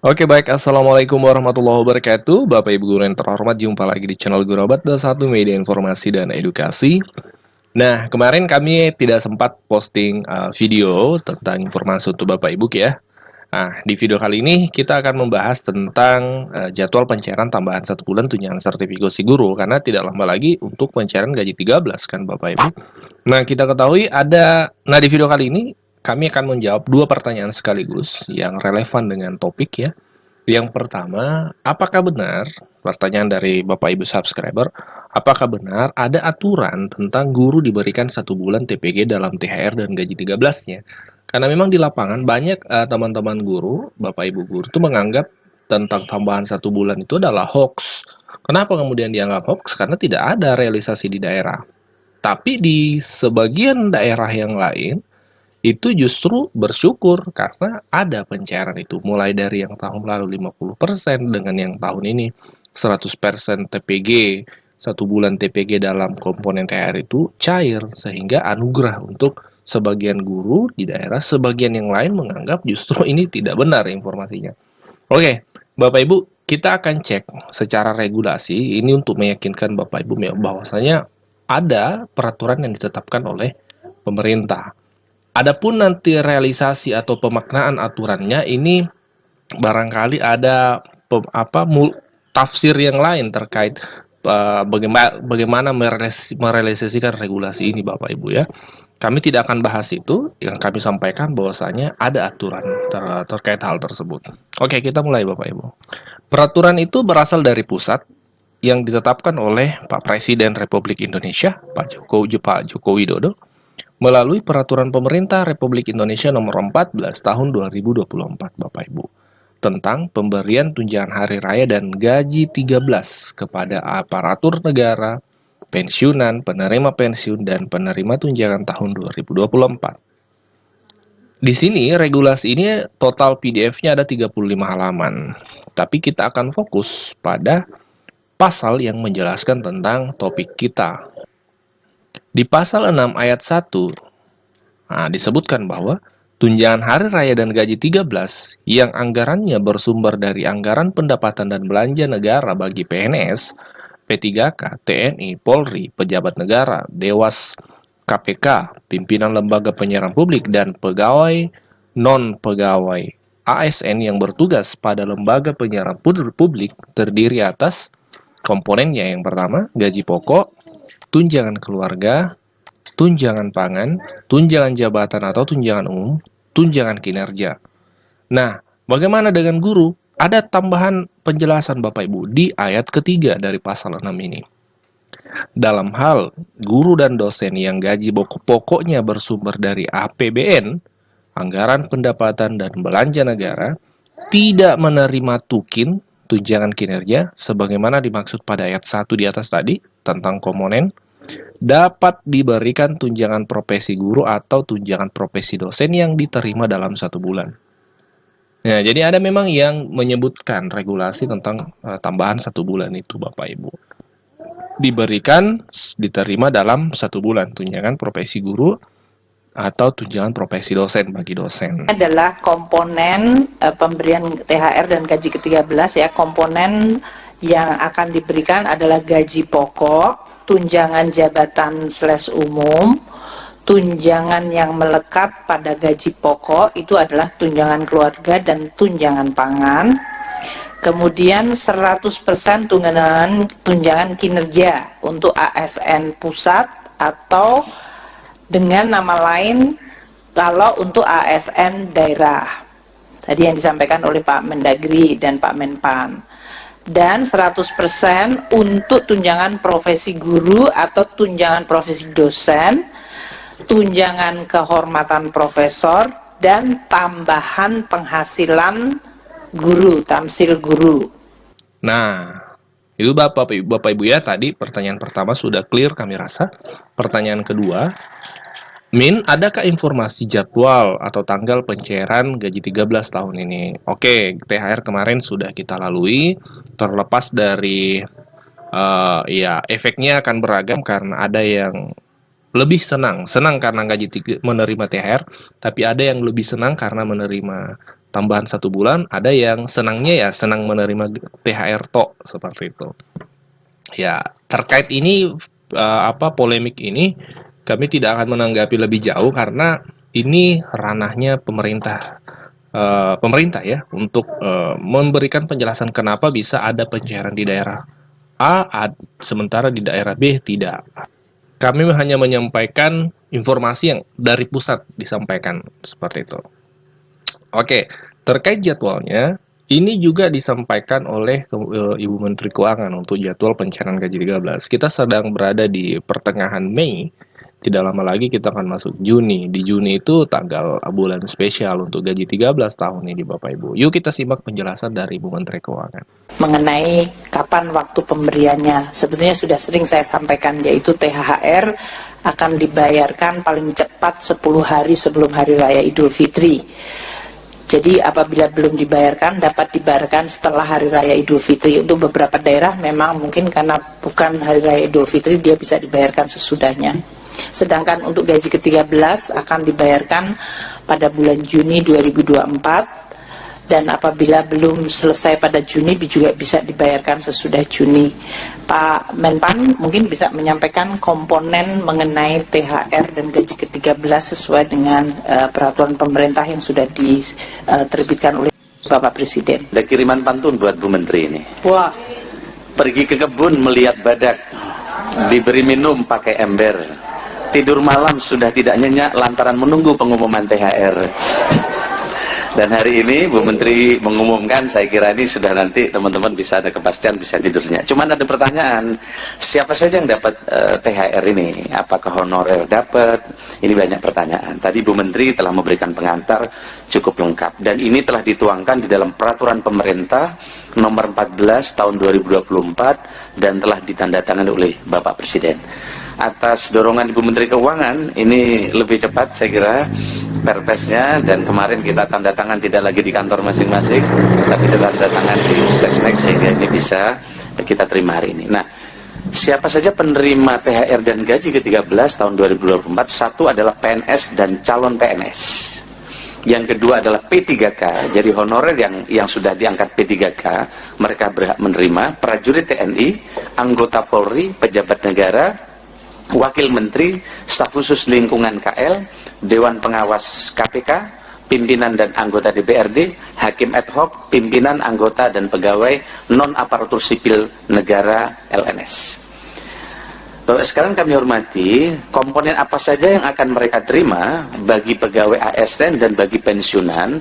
Oke baik, Assalamualaikum warahmatullahi wabarakatuh. Bapak Ibu guru yang terhormat, jumpa lagi di channel Guru Obat, satu media informasi dan edukasi. Nah, kemarin kami tidak sempat posting video tentang informasi untuk Bapak Ibu ya. Nah, di video kali ini kita akan membahas tentang jadwal pencairan tambahan 1 bulan tunjangan sertifikasi guru, karena tidak lama lagi untuk pencairan gaji 13 kan Bapak Ibu. Nah, kita ketahui di video kali ini kami akan menjawab 2 pertanyaan sekaligus yang relevan dengan topik ya. Yang pertama, apakah benar, pertanyaan dari Bapak Ibu subscriber, apakah benar ada aturan tentang guru diberikan 1 bulan TPG dalam THR dan gaji 13-nya? Karena memang di lapangan banyak teman-teman guru, Bapak Ibu guru itu menganggap tentang tambahan 1 bulan itu adalah hoax. Kenapa kemudian dianggap hoax? Karena tidak ada realisasi di daerah. Tapi di sebagian daerah yang lain, itu justru bersyukur karena ada pencairan itu. Mulai dari yang tahun lalu 50% dengan yang tahun ini 100% TPG, 1 bulan TPG dalam komponen THR itu cair. Sehingga anugerah untuk sebagian guru di daerah, sebagian yang lain menganggap justru ini tidak benar informasinya. Oke, Bapak Ibu, kita akan cek secara regulasi ini untuk meyakinkan Bapak Ibu bahwasanya ada peraturan yang ditetapkan oleh pemerintah. Adapun nanti realisasi atau pemaknaan aturannya ini barangkali ada tafsir yang lain terkait bagaimana merealisasikan regulasi ini Bapak Ibu ya. Kami tidak akan bahas itu, yang kami sampaikan bahwasanya ada aturan terkait hal tersebut. Oke, kita mulai Bapak Ibu. Peraturan itu berasal dari pusat yang ditetapkan oleh Pak Presiden Republik Indonesia, Pak Joko Widodo, melalui Peraturan Pemerintah Republik Indonesia Nomor 14 Tahun 2024, Bapak Ibu, tentang pemberian tunjangan hari raya dan gaji 13 kepada aparatur negara, pensiunan, penerima pensiun, dan penerima tunjangan tahun 2024. Di sini regulasi ini total PDF-nya ada 35 halaman. Tapi kita akan fokus pada pasal yang menjelaskan tentang topik kita. Di pasal 6 ayat 1, disebutkan bahwa tunjangan hari raya dan gaji 13 yang anggarannya bersumber dari anggaran pendapatan dan belanja negara bagi PNS, P3K, TNI, Polri, pejabat negara, Dewas, KPK, pimpinan lembaga penyiaran publik, dan pegawai non-pegawai ASN yang bertugas pada lembaga penyiaran publik terdiri atas komponennya. Yang pertama, gaji pokok, tunjangan keluarga, tunjangan pangan, tunjangan jabatan atau tunjangan umum, tunjangan kinerja. Nah, bagaimana dengan guru? Ada tambahan penjelasan Bapak Ibu di ayat ketiga dari pasal 6 ini. Dalam hal guru dan dosen yang gaji pokoknya bersumber dari APBN, anggaran pendapatan dan belanja negara, tidak menerima tunjangan kinerja, sebagaimana dimaksud pada ayat 1 di atas tadi, tentang komponen, dapat diberikan tunjangan profesi guru atau tunjangan profesi dosen yang diterima dalam 1 bulan. Nah, jadi ada memang yang menyebutkan regulasi tentang tambahan 1 bulan itu Bapak Ibu. Diterima dalam 1 bulan tunjangan profesi guru atau tunjangan profesi dosen bagi dosen. Adalah komponen pemberian THR dan gaji ke-13 ya. Komponen yang akan diberikan adalah gaji pokok, tunjangan jabatan /umum, tunjangan yang melekat pada gaji pokok itu adalah tunjangan keluarga dan tunjangan pangan. Kemudian 100% tunjangan kinerja untuk ASN pusat atau dengan nama lain kalau untuk ASN daerah. Tadi yang disampaikan oleh Pak Mendagri dan Pak Menpan. Dan 100% untuk tunjangan profesi guru atau tunjangan profesi dosen, tunjangan kehormatan profesor, dan tambahan penghasilan guru, tamsil guru. Nah, itu Bapak Ibu ya, tadi pertanyaan pertama sudah clear kami rasa. Pertanyaan kedua, Min, adakah informasi jadwal atau tanggal pencairan gaji 13 tahun ini? Oke, THR kemarin sudah kita lalui, terlepas dari efeknya akan beragam karena ada yang lebih senang karena menerima THR, tapi ada yang lebih senang karena menerima tambahan 1 bulan, ada yang senangnya ya senang menerima THR tok seperti itu. Ya, terkait ini polemik ini kami tidak akan menanggapi lebih jauh karena ini ranahnya pemerintah ya untuk memberikan penjelasan kenapa bisa ada pencairan di daerah sementara di daerah B tidak. Kami hanya menyampaikan informasi yang dari pusat disampaikan seperti itu. Oke, terkait jadwalnya, ini juga disampaikan oleh Ibu Menteri Keuangan untuk jadwal pencairan gaji 13. Kita sedang berada di pertengahan Mei, tidak lama lagi kita akan masuk Juni. Di Juni itu tanggal bulan spesial untuk gaji 13 tahun ini Bapak Ibu. Yuk kita simak penjelasan dari Ibu Menteri Keuangan. Mengenai kapan waktu pemberiannya, sebetulnya sudah sering saya sampaikan, yaitu THR akan dibayarkan paling cepat 10 hari sebelum Hari Raya Idul Fitri. Jadi apabila belum dibayarkan, dapat dibayarkan setelah Hari Raya Idul Fitri. Untuk beberapa daerah memang mungkin karena bukan Hari Raya Idul Fitri, dia bisa dibayarkan sesudahnya. Sedangkan untuk gaji ke-13 akan dibayarkan pada bulan Juni 2024. Dan apabila belum selesai pada Juni juga bisa dibayarkan sesudah Juni. Pak Menpan mungkin bisa menyampaikan komponen mengenai THR dan gaji ke-13 sesuai dengan peraturan pemerintah yang sudah diterbitkan oleh Bapak Presiden. Ada kiriman pantun buat Bu Menteri ini. Wah. Pergi ke kebun melihat badak, diberi minum pakai ember. Tidur malam sudah tidak nyenyak lantaran menunggu pengumuman THR. Dan hari ini Bu Menteri mengumumkan, saya kira ini sudah nanti teman-teman bisa ada kepastian, bisa tidurnya. Cuman ada pertanyaan, siapa saja yang dapat THR ini? Apakah honorer dapat? Ini banyak pertanyaan. Tadi Bu Menteri telah memberikan pengantar cukup lengkap. Dan ini telah dituangkan di dalam peraturan pemerintah nomor 14 tahun 2024 dan telah ditandatangani oleh Bapak Presiden. Atas dorongan Ibu Menteri Keuangan, ini lebih cepat saya kira perpesnya, dan kemarin kita tanda tangan tidak lagi di kantor masing-masing, tapi tanda tangan di Sesnek, sehingga ini bisa kita terima hari ini. Nah, siapa saja penerima THR dan gaji ke-13 tahun 2024? Satu adalah PNS dan calon PNS. Yang kedua adalah P3K, jadi honorer yang sudah diangkat P3K, mereka berhak menerima. Prajurit TNI, anggota Polri, pejabat negara, Wakil Menteri, staf khusus lingkungan KL, Dewan Pengawas KPK, pimpinan dan anggota DPRD, hakim ad hoc, pimpinan, anggota dan pegawai non-aparatur sipil negara LNS. Bapak sekarang kami hormati, komponen apa saja yang akan mereka terima bagi pegawai ASN dan bagi pensiunan.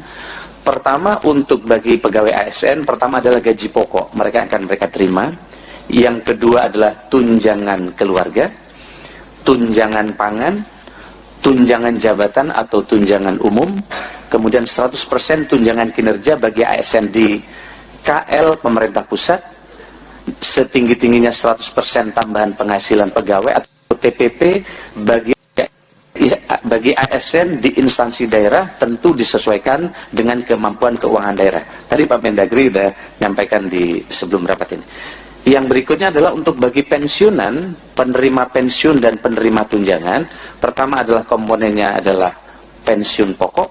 Pertama, untuk bagi pegawai ASN, pertama adalah gaji pokok, mereka terima. Yang kedua adalah tunjangan keluarga, tunjangan pangan, tunjangan jabatan atau tunjangan umum, kemudian 100% tunjangan kinerja bagi ASN di KL pemerintah pusat, setinggi-tingginya 100% tambahan penghasilan pegawai atau TPP bagi ASN di instansi daerah, tentu disesuaikan dengan kemampuan keuangan daerah. Tadi Pak Mendagri sudah menyampaikan di sebelum rapat ini. Yang berikutnya adalah untuk bagi pensiunan, penerima pensiun dan penerima tunjangan. Pertama adalah komponennya adalah pensiun pokok,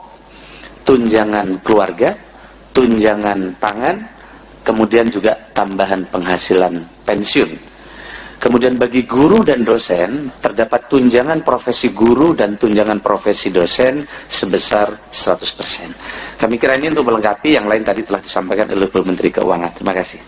tunjangan keluarga, tunjangan pangan, kemudian juga tambahan penghasilan pensiun. Kemudian bagi guru dan dosen, terdapat tunjangan profesi guru dan tunjangan profesi dosen sebesar 100%. Kami kira ini untuk melengkapi, yang lain tadi telah disampaikan oleh Bu Menteri Keuangan. Terima kasih.